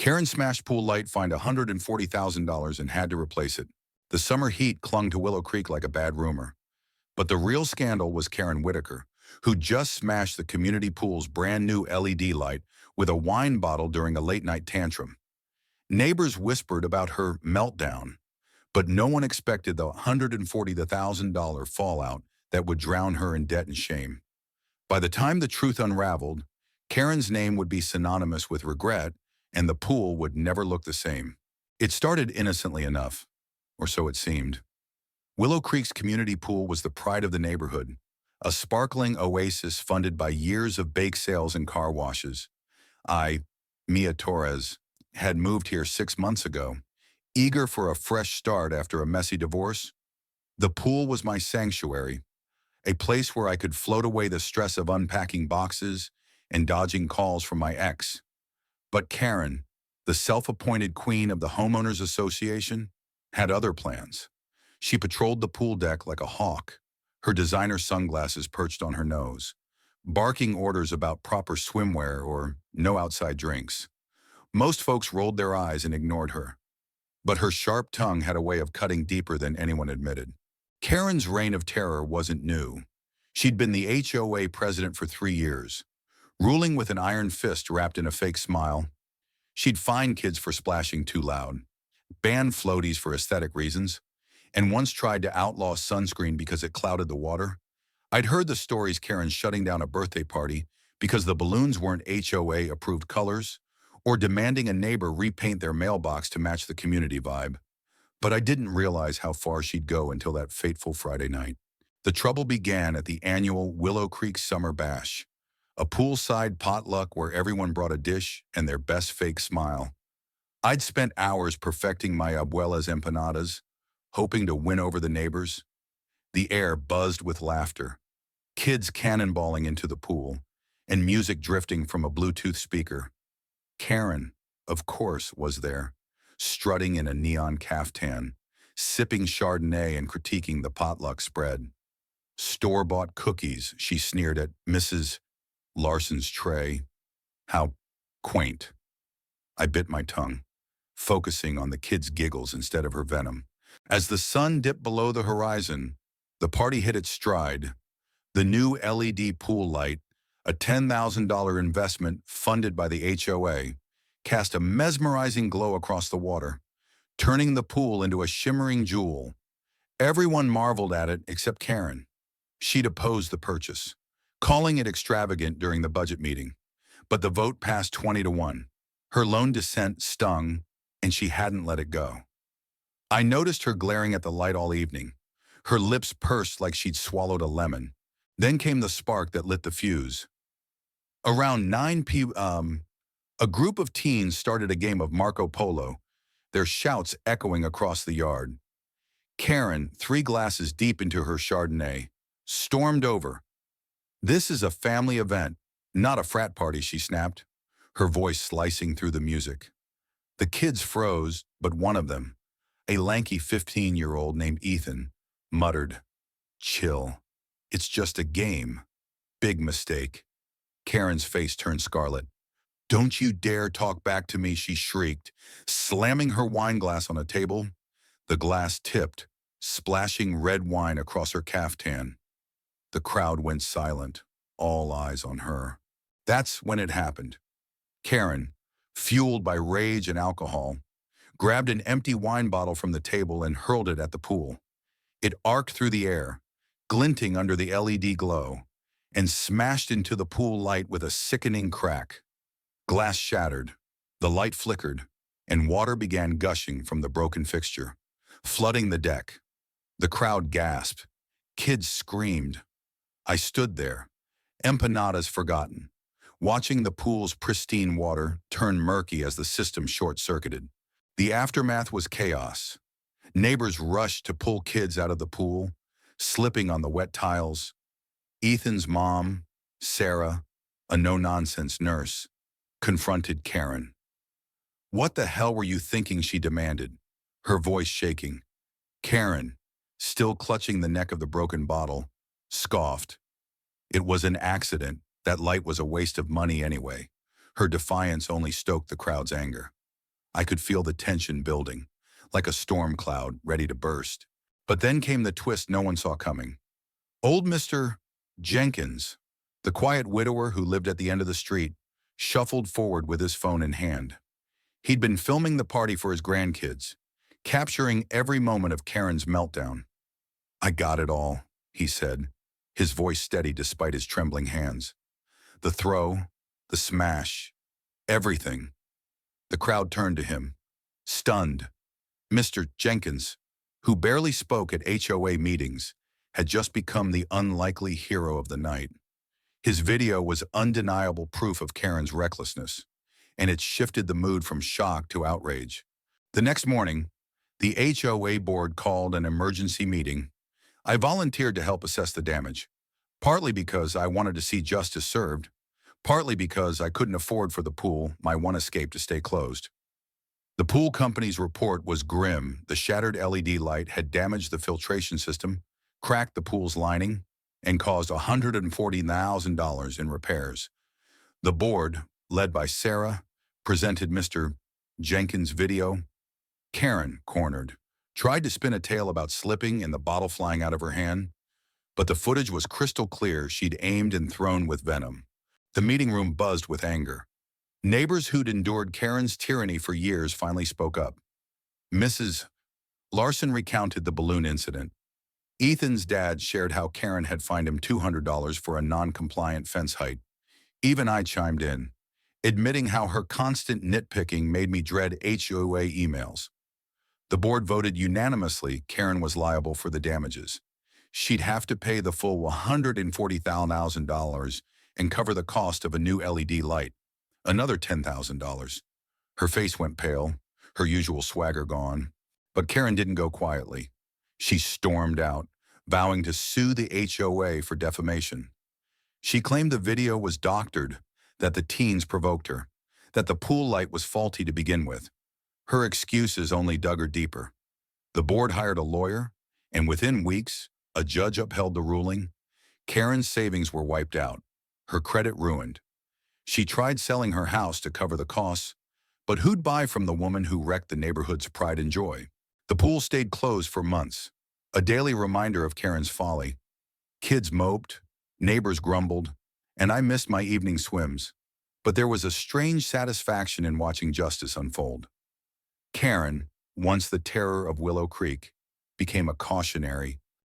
Karen smashed pool light, fined $140,000 and had to replace it. The summer heat clung to Willow Creek like a bad rumor. But the real scandal was Karen Whitaker, who just smashed the community pool's brand new LED light with a wine bottle during a late-night tantrum. Neighbors whispered about her meltdown, but no one expected the $140,000 fallout that would drown her in debt and shame. By the time the truth unraveled, Karen's name would be synonymous with regret, and the pool would never look the same. It started innocently enough, or so it seemed. Willow Creek's community pool was the pride of the neighborhood, a sparkling oasis funded by years of bake sales and car washes. I, Mia Torres, had moved here 6 months ago, eager for a fresh start after a messy divorce. The pool was my sanctuary, a place where I could float away the stress of unpacking boxes and dodging calls from my ex. But Karen, the self-appointed queen of the Homeowners Association, had other plans. She patrolled the pool deck like a hawk, her designer sunglasses perched on her nose, barking orders about proper swimwear or no outside drinks. Most folks rolled their eyes and ignored her, but her sharp tongue had a way of cutting deeper than anyone admitted. Karen's reign of terror wasn't new. She'd been the HOA president for 3 years, ruling with an iron fist wrapped in a fake smile. She'd fine kids for splashing too loud, ban floaties for aesthetic reasons, and once tried to outlaw sunscreen because it clouded the water. I'd heard the stories Karen shutting down a birthday party because the balloons weren't HOA-approved colors, or demanding a neighbor repaint their mailbox to match the community vibe. But I didn't realize how far she'd go until that fateful Friday night. The trouble began at the annual Willow Creek Summer Bash, a poolside potluck where everyone brought a dish and their best fake smile. I'd spent hours perfecting my abuela's empanadas, hoping to win over the neighbors. The air buzzed with laughter, kids cannonballing into the pool, and music drifting from a Bluetooth speaker. Karen, of course, was there, strutting in a neon caftan, sipping Chardonnay and critiquing the potluck spread. Store-bought cookies, she sneered at Mrs. Larson's tray. How quaint. I bit my tongue, focusing on the kids' giggles instead of her venom. As the sun dipped below the horizon, the party hit its stride. The new LED pool light, a $10,000 investment funded by the HOA, cast a mesmerizing glow across the water, turning the pool into a shimmering jewel. Everyone marveled at it except Karen. She'd opposed the purchase, calling it extravagant during the budget meeting. But the vote passed 20-1. Her lone dissent stung, and she hadn't let it go. I noticed her glaring at the light all evening, her lips pursed like she'd swallowed a lemon. Then came the spark that lit the fuse. Around 9 p.m., a group of teens started a game of Marco Polo, their shouts echoing across the yard. Karen, 3 glasses deep into her Chardonnay, stormed over. "This is a family event, not a frat party," she snapped, her voice slicing through the music. The kids froze, but one of them, a lanky 15-year-old named Ethan, muttered, "Chill. It's just a game." Big mistake. Karen's face turned scarlet. "Don't you dare talk back to me," she shrieked, slamming her wine glass on a table. The glass tipped, splashing red wine across her caftan. The crowd went silent, all eyes on her. That's when it happened. Karen, fueled by rage and alcohol, grabbed an empty wine bottle from the table and hurled it at the pool. It arced through the air, glinting under the LED glow, and smashed into the pool light with a sickening crack. Glass shattered, the light flickered, and water began gushing from the broken fixture, flooding the deck. The crowd gasped. Kids screamed. I stood there, empanadas forgotten, watching the pool's pristine water turn murky as the system short-circuited. The aftermath was chaos. Neighbors rushed to pull kids out of the pool, slipping on the wet tiles. Ethan's mom, Sarah, a no-nonsense nurse, confronted Karen. "What the hell were you thinking?" she demanded, her voice shaking. Karen, still clutching the neck of the broken bottle, scoffed. It was an accident. That light was a waste of money anyway. Her defiance only stoked the crowd's anger. I could feel the tension building, like a storm cloud ready to burst. But then came the twist no one saw coming. Old Mr. Jenkins, the quiet widower who lived at the end of the street, shuffled forward with his phone in hand. He'd been filming the party for his grandkids, capturing every moment of Karen's meltdown. "I got it all," he said, his voice steady despite his trembling hands. The throw, the smash, everything. The crowd turned to him, stunned. Mr. Jenkins, who barely spoke at HOA meetings, had just become the unlikely hero of the night. His video was undeniable proof of Karen's recklessness, and it shifted the mood from shock to outrage. The next morning, the HOA board called an emergency meeting. I volunteered to help assess the damage, partly because I wanted to see justice served, partly because I couldn't afford for the pool, my one escape, to stay closed. The pool company's report was grim. The shattered LED light had damaged the filtration system, cracked the pool's lining, and caused $140,000 in repairs. The board, led by Sarah, presented Mr. Jenkins' video. Karen, cornered, tried to spin a tale about slipping and the bottle flying out of her hand, but the footage was crystal clear. She'd aimed and thrown with venom. The meeting room buzzed with anger. Neighbors who'd endured Karen's tyranny for years finally spoke up. Mrs. Larson recounted the balloon incident. Ethan's dad shared how Karen had fined him $200 for a non-compliant fence height. Even I chimed in, admitting how her constant nitpicking made me dread HOA emails. The board voted unanimously Karen was liable for the damages. She'd have to pay the full $140,000 and cover the cost of a new LED light, another $10,000. Her face went pale, her usual swagger gone. But Karen didn't go quietly. She stormed out, vowing to sue the HOA for defamation. She claimed the video was doctored, that the teens provoked her, that the pool light was faulty to begin with. Her excuses only dug her deeper. The board hired a lawyer, and within weeks, a judge upheld the ruling. Karen's savings were wiped out, her credit ruined. She tried selling her house to cover the costs, but who'd buy from the woman who wrecked the neighborhood's pride and joy? The pool stayed closed for months, a daily reminder of Karen's folly. Kids moped, neighbors grumbled, and I missed my evening swims. But there was a strange satisfaction in watching justice unfold. Karen, once the terror of Willow Creek, became a cautionary,